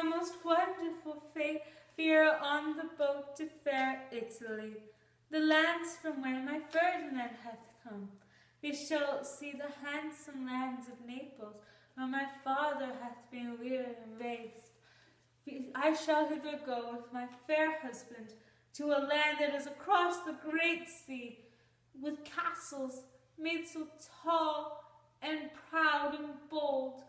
most wonderful fear on the boat to fair Italy, the lands from where my Ferdinand hath come. We shall see the handsome lands of Naples, where my father hath been reared and raised. I shall hither go with my fair husband to a land that is across the great sea, with castles made so tall and proud and bold,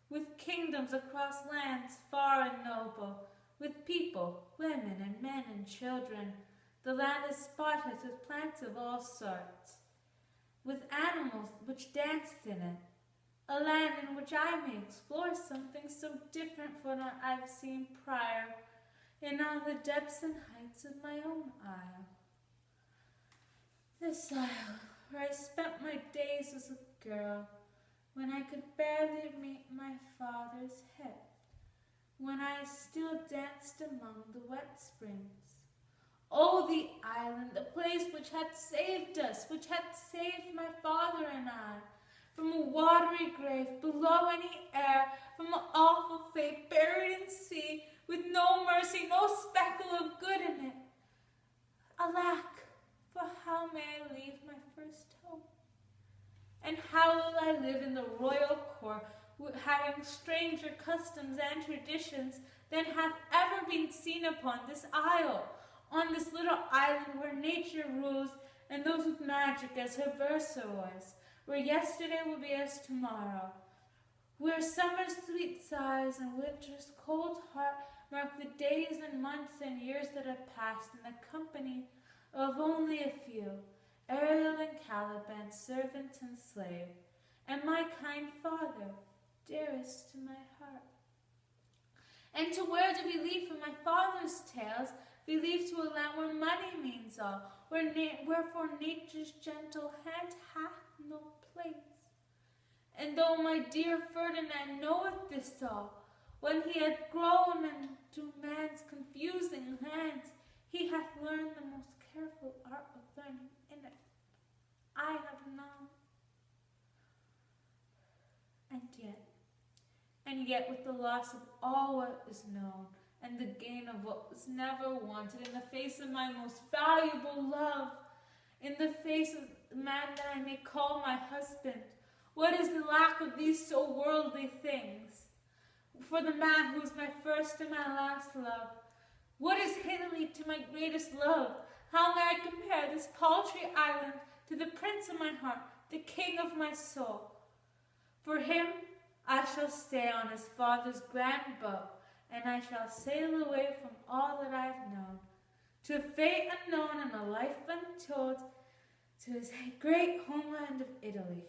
with kingdoms across lands far and noble, with people, women and men and children. The land is spotted with plants of all sorts, with animals which danced in it, a land in which I may explore something so different from what I've seen prior in all the depths and heights of my own isle. This isle, where I spent my days as a girl, when I could barely meet my father's head, when I still danced among the wet springs. Oh, the island, the place which had saved us, which had saved my father and I, from a watery grave, below any air, from an awful fate, buried in sea, with no mercy, no speckle of good in it. Alack, for how may I leave my first home? And how will I live in the royal court, having stranger customs and traditions than have ever been seen upon this isle, on this little island where nature rules and those with magic as her versailles, where yesterday will be as tomorrow, where summer's sweet sighs and winter's cold heart mark the days and months and years that have passed in the company of only a few, Ariel and Caliban, servant and slave, and my kind father, dearest to my heart. And to where do we leave from my father's tales? We leave to a land where money means all, wherefore nature's gentle hand hath no place. And though my dear Ferdinand knoweth this all, when he hath grown into man's confusing hands, he hath learned the most careful art of learning in it. I have known. And yet with the loss of all what is known, and the gain of what was never wanted, in the face of my most valuable love, in the face of the man that I may call my husband, what is the lack of these so worldly things? For the man who is my first and my last love, what is hitherly to my greatest love? How may I compare this paltry island to the prince of my heart, the king of my soul? For him I shall stay on his father's grand boat, and I shall sail away from all that I've known, to a fate unknown and a life untold, to his great homeland of Italy.